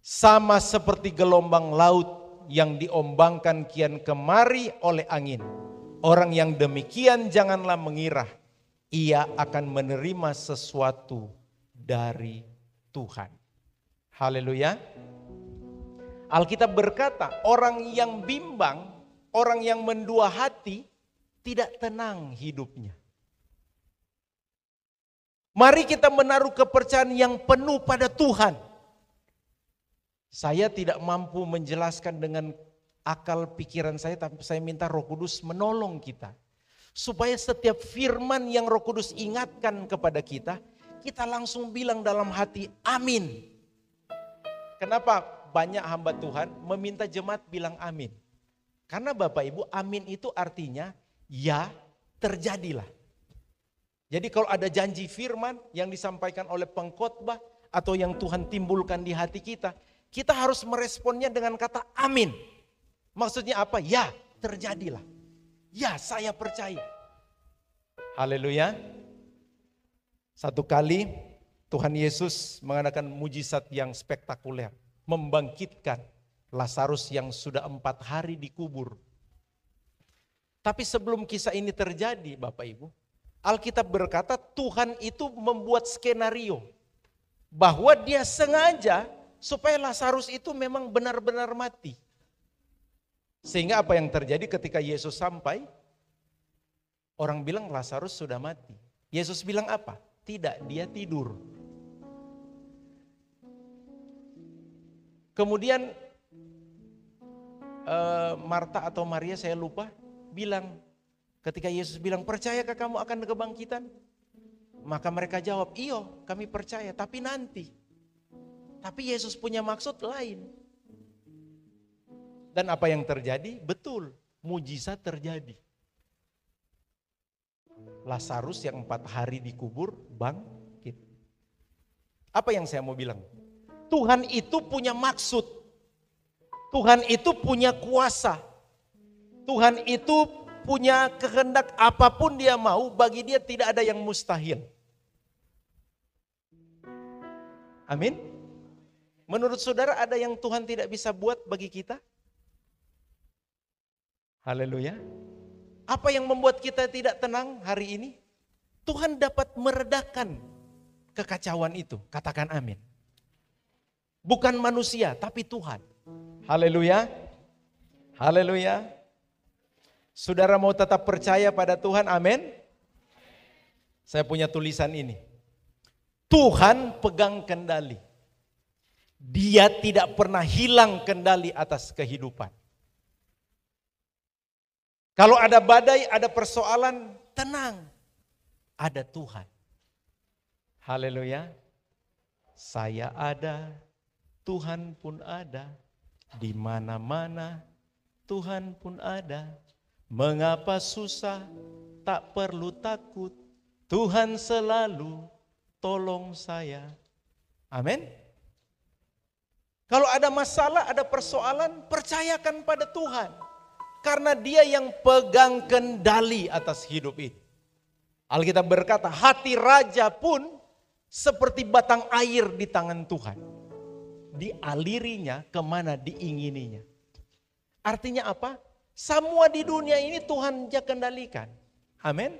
sama seperti gelombang laut yang diombangkan kian kemari oleh angin. Orang yang demikian janganlah mengira ia akan menerima sesuatu dari Tuhan. Haleluya. Alkitab berkata orang yang bimbang, orang yang mendua hati tidak tenang hidupnya. Mari kita menaruh kepercayaan yang penuh pada Tuhan. Saya tidak mampu menjelaskan dengan akal pikiran saya, tapi saya minta Roh Kudus menolong kita. Supaya setiap firman yang Roh Kudus ingatkan kepada kita, kita langsung bilang dalam hati, amin. Kenapa banyak hamba Tuhan meminta jemaat bilang amin? Karena Bapak Ibu, amin itu artinya ya terjadilah. Jadi kalau ada janji firman yang disampaikan oleh pengkhotbah atau yang Tuhan timbulkan di hati kita, kita harus meresponnya dengan kata amin. Maksudnya apa? Ya, terjadilah. Ya, saya percaya. Haleluya. Satu kali Tuhan Yesus mengadakan mujizat yang spektakuler. Membangkitkan Lazarus yang sudah 4 hari dikubur. Tapi sebelum kisah ini terjadi Bapak Ibu, Alkitab berkata Tuhan itu membuat skenario bahwa dia sengaja supaya Lazarus itu memang benar-benar mati. Sehingga apa yang terjadi ketika Yesus sampai, orang bilang Lazarus sudah mati. Yesus bilang apa? Tidak, dia tidur. Kemudian Marta atau Maria saya lupa bilang, ketika Yesus bilang, percayakah kamu akan kebangkitan? Maka mereka jawab, iyo kami percaya, tapi nanti. Tapi Yesus punya maksud lain. Dan apa yang terjadi? Betul, mujizat terjadi. Lazarus yang 4 hari dikubur bangkit. Apa yang saya mau bilang? Tuhan itu punya maksud. Tuhan itu punya kuasa. Tuhan itu punya kehendak, apapun dia mau, bagi dia tidak ada yang mustahil. Amin. Menurut saudara ada yang Tuhan tidak bisa buat bagi kita? Haleluya. Apa yang membuat kita tidak tenang hari ini? Tuhan dapat meredakan kekacauan itu. Katakan amin. Bukan manusia, tapi Tuhan. Haleluya. Haleluya. Saudara mau tetap percaya pada Tuhan, amin? Saya punya tulisan ini. Tuhan pegang kendali. Dia tidak pernah hilang kendali atas kehidupan. Kalau ada badai, ada persoalan, tenang. Ada Tuhan. Haleluya. Saya ada, Tuhan pun ada. Di mana-mana Tuhan pun ada. Mengapa susah, tak perlu takut. Tuhan selalu tolong saya. Amin. Kalau ada masalah, ada persoalan, percayakan pada Tuhan. Karena dia yang pegang kendali atas hidup ini. Alkitab berkata, hati raja pun seperti batang air di tangan Tuhan. Dialirinya kemana diingininya. Artinya apa? Semua di dunia ini Tuhan yang kendalikan. Amin.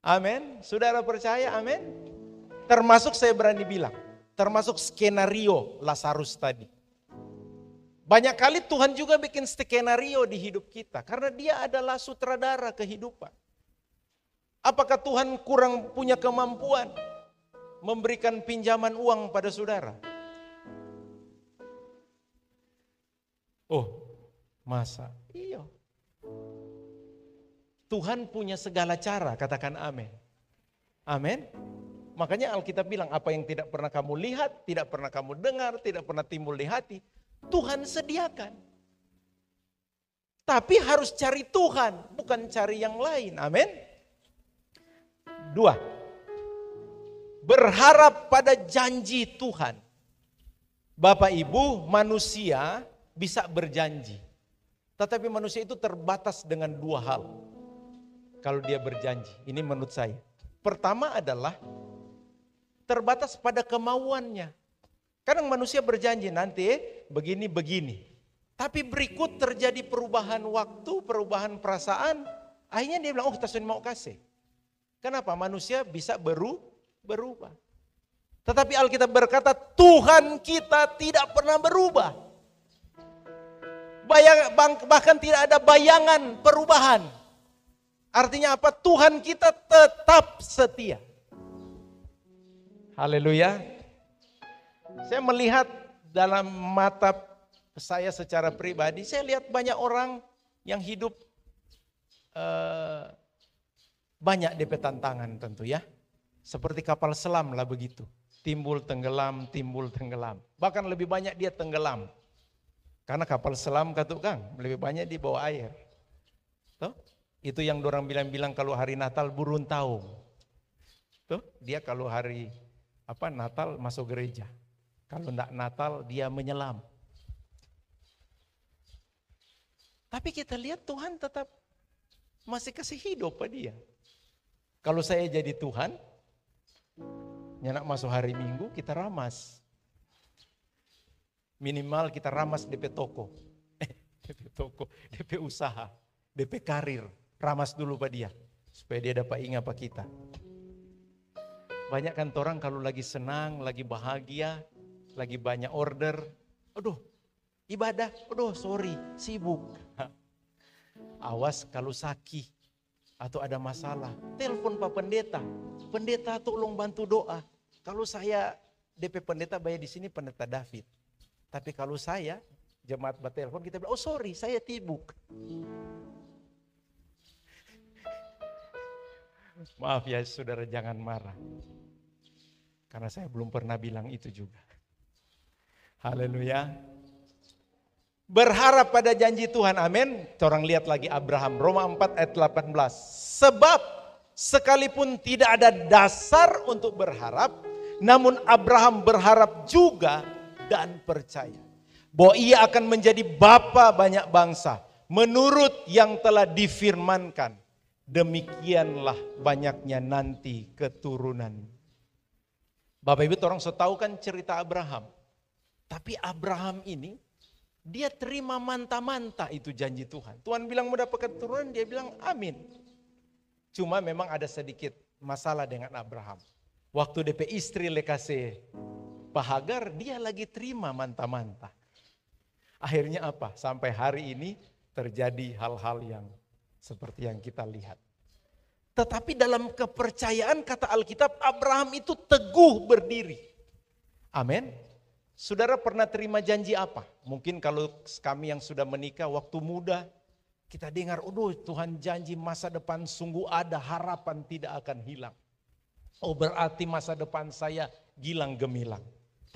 Amin. Saudara percaya? Amin. Termasuk saya berani bilang, termasuk skenario Lazarus tadi. Banyak kali Tuhan juga bikin skenario di hidup kita. Karena dia adalah sutradara kehidupan. Apakah Tuhan kurang punya kemampuan memberikan pinjaman uang pada saudara? Oh, masa? Iya. Tuhan punya segala cara, katakan amin. Amin. Makanya Alkitab bilang, apa yang tidak pernah kamu lihat, tidak pernah kamu dengar, tidak pernah timbul di hati, Tuhan sediakan. Tapi harus cari Tuhan, bukan cari yang lain. Amin. 2. Berharap pada janji Tuhan. Bapak Ibu, manusia bisa berjanji. Tetapi manusia itu terbatas dengan 2 hal. Kalau dia berjanji, ini menurut saya. Pertama adalah terbatas pada kemauannya. Kadang manusia berjanji nanti begini-begini. Tapi berikut terjadi perubahan waktu, perubahan perasaan. Akhirnya dia bilang, oh kita sudah mau kasih. Kenapa? Manusia bisa berubah. Tetapi Alkitab berkata, Tuhan kita tidak pernah berubah. Bahkan tidak ada bayangan perubahan. Artinya apa? Tuhan kita tetap setia. Haleluya. Saya melihat dalam mata saya secara pribadi, saya lihat banyak orang yang hidup banyak DP tantangan tentu ya. Seperti kapal selam lah begitu. Timbul tenggelam, timbul tenggelam. Bahkan lebih banyak dia tenggelam. Karena kapal selam Kang, lebih banyak di bawah air. Tuh? Itu yang orang bilang kalau hari Natal burun taung. Tuh, dia kalau hari Natal masuk gereja. Kalau enggak Natal dia menyelam. Tapi kita lihat Tuhan tetap masih kasih hidup pada dia. Kalau saya jadi Tuhan, nyenak masuk hari Minggu kita ramas. Minimal kita ramas DP toko. DP toko, DP usaha, DP karir. Ramas dulu pada dia. Supaya dia dapat ingat apa kita. Banyak kan orang kalau lagi senang, lagi bahagia, lagi banyak order. Aduh, Ibadah, aduh sorry, sibuk. Awas kalau sakit atau ada masalah, telepon Pak Pendeta. Pendeta tolong bantu doa. Kalau saya DP pendeta bayar di sini pendeta David. Tapi kalau saya jemaat bertelepon kita bilang, oh sorry saya sibuk. Maaf ya saudara, jangan marah. Karena saya belum pernah bilang itu juga. Haleluya. Berharap pada janji Tuhan, amin. Orang lihat lagi Abraham, Roma 4 ayat 18. Sebab sekalipun tidak ada dasar untuk berharap, namun Abraham berharap juga dan percaya bahwa ia akan menjadi bapa banyak bangsa menurut yang telah difirmankan. Demikianlah banyaknya nanti keturunan. Bapak Ibu orang so tahu kan cerita Abraham. Tapi Abraham ini dia terima mantah-mantah itu janji Tuhan. Tuhan bilang mau dapat keturunan, dia bilang amin. Cuma memang ada sedikit masalah dengan Abraham. Waktu DP istri lekase Pak Hagar, dia lagi terima mantah-mantah. Akhirnya apa? Sampai hari ini terjadi hal-hal yang seperti yang kita lihat. Tetapi dalam kepercayaan kata Alkitab, Abraham itu teguh berdiri. Amin. Saudara pernah terima janji apa? Mungkin kalau kami yang sudah menikah waktu muda, kita dengar, Tuhan janji masa depan sungguh ada, harapan tidak akan hilang. Oh berarti masa depan saya gilang gemilang.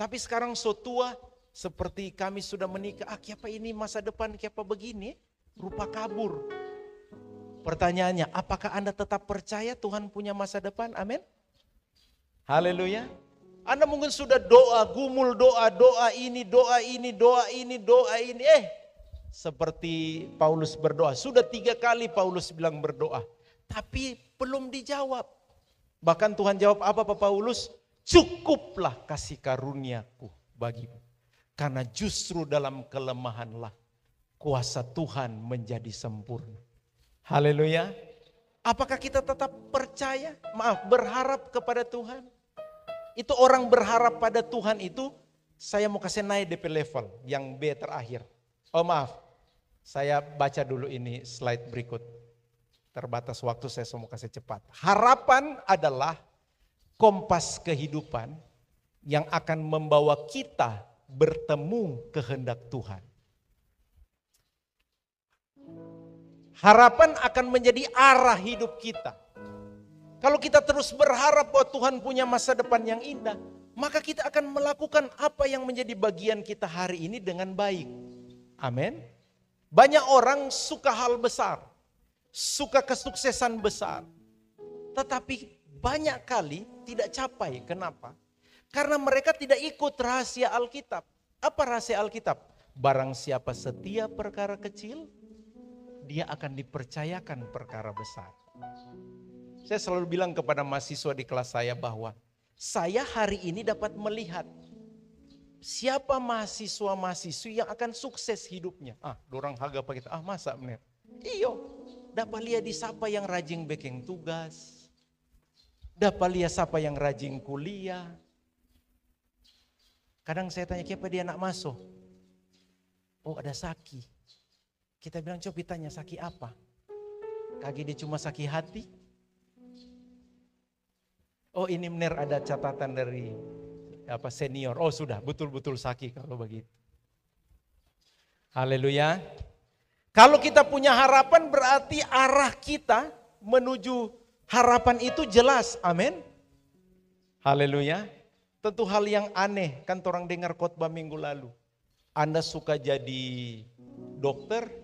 Tapi sekarang so tua, seperti kami sudah menikah, kiapa ini masa depan kiapa begini, rupa kabur. Pertanyaannya, apakah Anda tetap percaya Tuhan punya masa depan? Amin. Haleluya. Anda mungkin sudah doa, gumul doa, doa ini. Seperti Paulus berdoa, sudah 3 kali Paulus bilang berdoa. Tapi belum dijawab. Bahkan Tuhan jawab apa Pak Paulus? Cukuplah kasih karuniaku bagimu. Karena justru dalam kelemahanlah kuasa Tuhan menjadi sempurna. Haleluya. Apakah kita tetap percaya? Berharap kepada Tuhan? Itu orang berharap pada Tuhan itu, saya mau kasih naik DP level yang B terakhir. Oh maaf, saya baca dulu ini slide berikut. Terbatas waktu, saya mau kasih cepat. Harapan adalah kompas kehidupan yang akan membawa kita bertemu kehendak Tuhan. Harapan akan menjadi arah hidup kita. Kalau kita terus berharap bahwa Tuhan punya masa depan yang indah, maka kita akan melakukan apa yang menjadi bagian kita hari ini dengan baik. Amin. Banyak orang suka hal besar, suka kesuksesan besar, tetapi banyak kali tidak capai. Kenapa? Karena mereka tidak ikut rahasia Alkitab. Apa rahasia Alkitab? Barang siapa setia perkara kecil, dia akan dipercayakan perkara besar. Saya selalu bilang kepada mahasiswa di kelas saya bahwa saya hari ini dapat melihat siapa mahasiswa-mahasiswi yang akan sukses hidupnya. Dorang haga apa kita? Masa bener? Iyo, dapat lihat di siapa yang rajin bikin tugas. Dapat lihat siapa yang rajin kuliah. Kadang saya tanya, siapa dia nak masuk? Oh ada Saki. Kita bilang coba tanya Saki apa? Kaki dia cuma sakit hati. Oh ini benar ada catatan dari senior. Oh sudah betul-betul Saki kalau begitu. Haleluya. Kalau kita punya harapan berarti arah kita menuju harapan itu jelas. Amin. Haleluya. Tentu hal yang aneh kan orang dengar khotbah minggu lalu. Anda suka jadi dokter.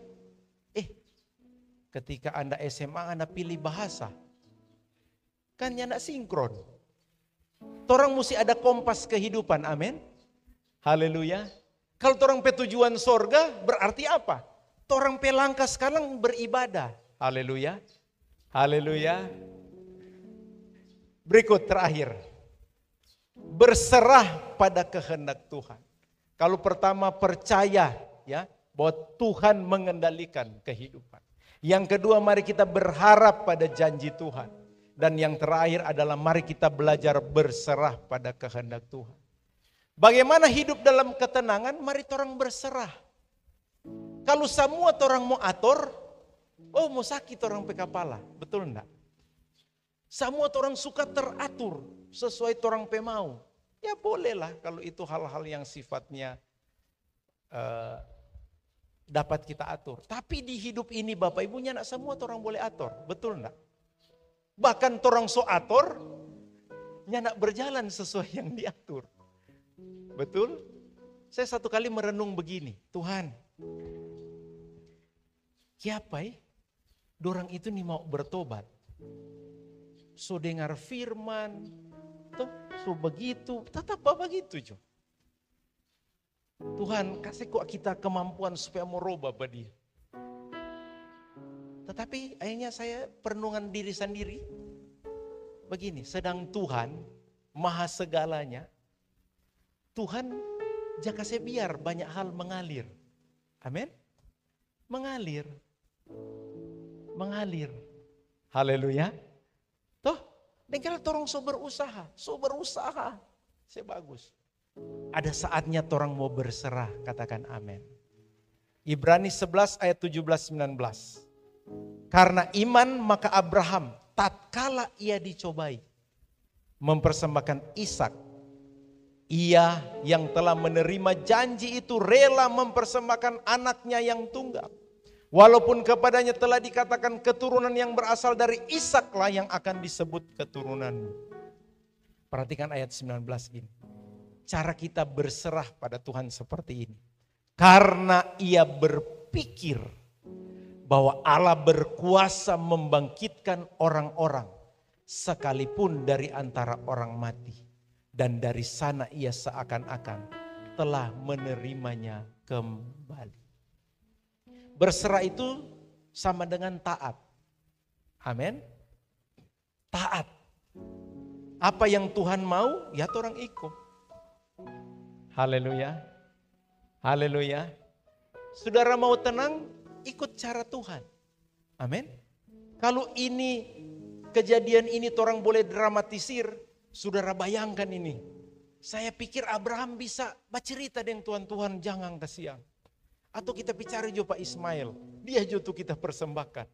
Ketika Anda SMA, Anda pilih bahasa. Kan ya nak sinkron. Orang mesti ada kompas kehidupan, amin. Haleluya. Kalau orang petujuan sorga, berarti apa? Orang pelangkah sekarang beribadah. Haleluya. Haleluya. Berikut terakhir. Berserah pada kehendak Tuhan. Kalau pertama percaya ya bahwa Tuhan mengendalikan kehidupan. Yang kedua mari kita berharap pada janji Tuhan. Dan yang terakhir adalah mari kita belajar berserah pada kehendak Tuhan. Bagaimana hidup dalam ketenangan? Mari orang berserah. Kalau semua orang mau atur, oh mau sakit orang pe kepala, betul enggak? Semua orang suka teratur sesuai orang pe mau. Ya bolehlah kalau itu hal-hal yang sifatnya dapat kita atur. Tapi di hidup ini Bapak Ibunya nak semua orang boleh atur, betul enggak? Bahkan orang so atur, nak berjalan sesuai yang diatur. Betul? Saya satu kali merenung begini, Tuhan, siapa dorang itu nih mau bertobat. So dengar firman, toh so begitu, tetap begitu jo. Tuhan kasih kok kita kemampuan supaya mau robah pada dia. Tetapi akhirnya saya perenungan diri sendiri. Begini, sedang Tuhan maha segalanya, Tuhan jaka saya biar banyak hal mengalir. Amin. Mengalir. Mengalir. Haleluya. Toh, dan kalau orang so berusaha. Saya bagus. Ada saatnya orang mau berserah, katakan amin. Ibrani 11 ayat 17-19. Karena iman maka Abraham tatkala ia dicobai mempersembahkan Ishak, ia yang telah menerima janji itu rela mempersembahkan anaknya yang tunggal. Walaupun kepadanya telah dikatakan keturunan yang berasal dari Ishaklah yang akan disebut keturunanmu. Perhatikan ayat 19 ini. Cara kita berserah pada Tuhan seperti ini. Karena ia berpikir bahwa Allah berkuasa membangkitkan orang-orang sekalipun dari antara orang mati. Dan dari sana ia seakan-akan telah menerimanya kembali. Berserah itu sama dengan taat. Amin. Taat. Apa yang Tuhan mau, ya orang ikut. Haleluya. Haleluya. Saudara mau tenang, ikut cara Tuhan. Amin. Kalau ini kejadian ini orang boleh dramatisir, saudara bayangkan ini. Saya pikir Abraham bisa bercerita dengan Tuhan, jangan kasihan. Atau kita bicara juga Pak Ismail, dia juga kita persembahkan.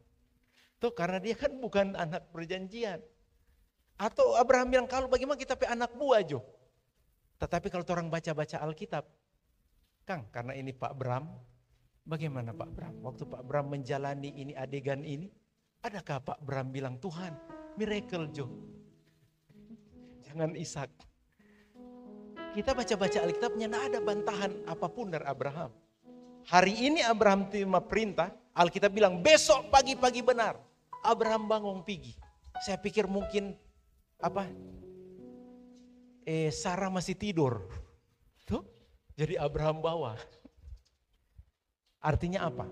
Tuh karena dia kan bukan anak perjanjian. Atau Abraham bilang kalau bagaimana kita pe anak buah jo. Tetapi kalau orang baca-baca Alkitab, Kang, karena ini Pak Bram, bagaimana Pak Bram? Waktu Pak Bram menjalani ini adegan ini, adakah Pak Bram bilang Tuhan, miracle jo, jangan Ishak. Kita baca-baca Alkitabnya tidak ada bantahan apapun dari Abraham. Hari ini Abraham terima perintah, Alkitab bilang besok pagi-pagi benar. Abraham bangun pergi. Saya pikir mungkin Sarah masih tidur. Tuh, jadi Abraham bawa. Artinya apa?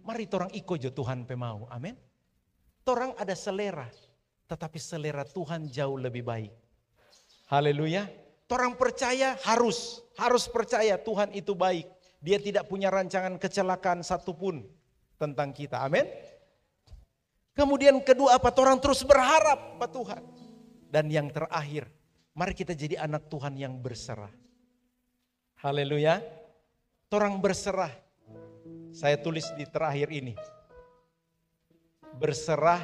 Mari orang ikut jo Tuhan pemau. Amin. Orang ada selera, tetapi selera Tuhan jauh lebih baik. Haleluya. Orang percaya harus percaya Tuhan itu baik. Dia tidak punya rancangan kecelakaan satupun tentang kita. Amin. Kemudian kedua apa? Orang terus berharap pada Tuhan. Dan yang terakhir, mari kita jadi anak Tuhan yang berserah. Haleluya. Orang berserah. Saya tulis di terakhir ini. Berserah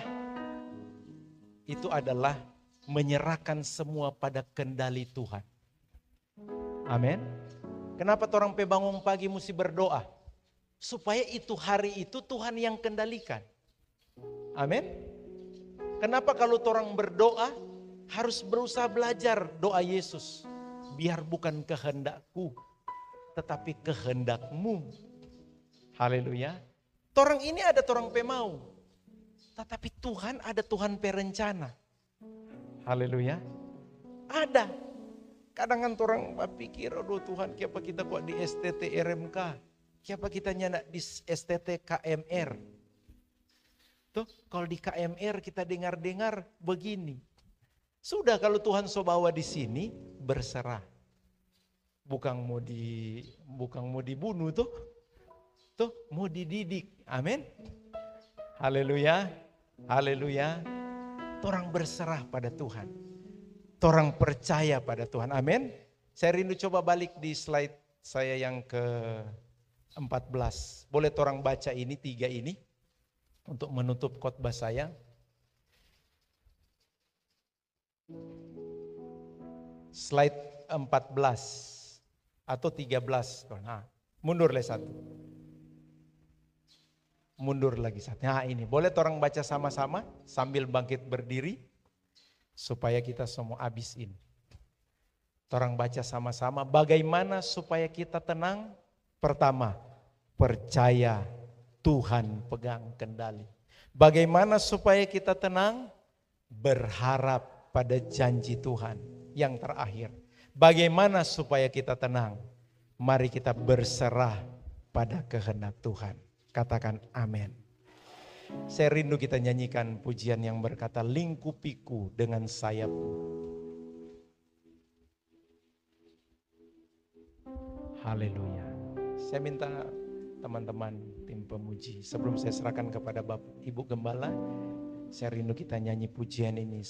itu adalah menyerahkan semua pada kendali Tuhan. Amin. Kenapa orang bangun pagi mesti berdoa? Supaya itu hari itu Tuhan yang kendalikan. Amin. Kenapa kalau orang berdoa harus berusaha belajar doa Yesus. Biar bukan kehendakku, tetapi kehendakmu. Haleluya. Orang ini ada orang pemau. Tetapi Tuhan ada Tuhan perencana. Haleluya. Ada. Kadang kan orang pikir, aduh Tuhan, kenapa kita kok di STT RMK? Kenapa kita nyanak di STT KMR? Tuh, kalau di KMR kita dengar-dengar begini. Sudah kalau Tuhan so bawa di sini, berserah. Bukan mau dibunuh tuh. Tuh, mau dididik. Amin. Haleluya. Haleluya. Orang berserah pada Tuhan. Orang percaya pada Tuhan. Amin. Saya rindu coba balik di slide saya yang ke 14. Boleh orang baca ini, 3 ini untuk menutup khotbah saya. Slide 14 atau 13. Nah, mundur lagi satu. Mundur lagi satu. Nah ini, boleh orang baca sama-sama sambil bangkit berdiri supaya kita semua habis ini. Orang baca sama-sama bagaimana supaya kita tenang. Pertama, percaya Tuhan pegang kendali. Bagaimana supaya kita tenang? Berharap pada janji Tuhan. Yang terakhir, bagaimana supaya kita tenang? Mari kita berserah pada kehendak Tuhan. Katakan amin. Saya rindu kita nyanyikan pujian yang berkata, lingkupiku dengan sayapmu. Haleluya. Saya minta teman-teman tim pemuji, sebelum saya serahkan kepada Bapak Ibu Gembala, saya rindu kita nyanyi pujian ini.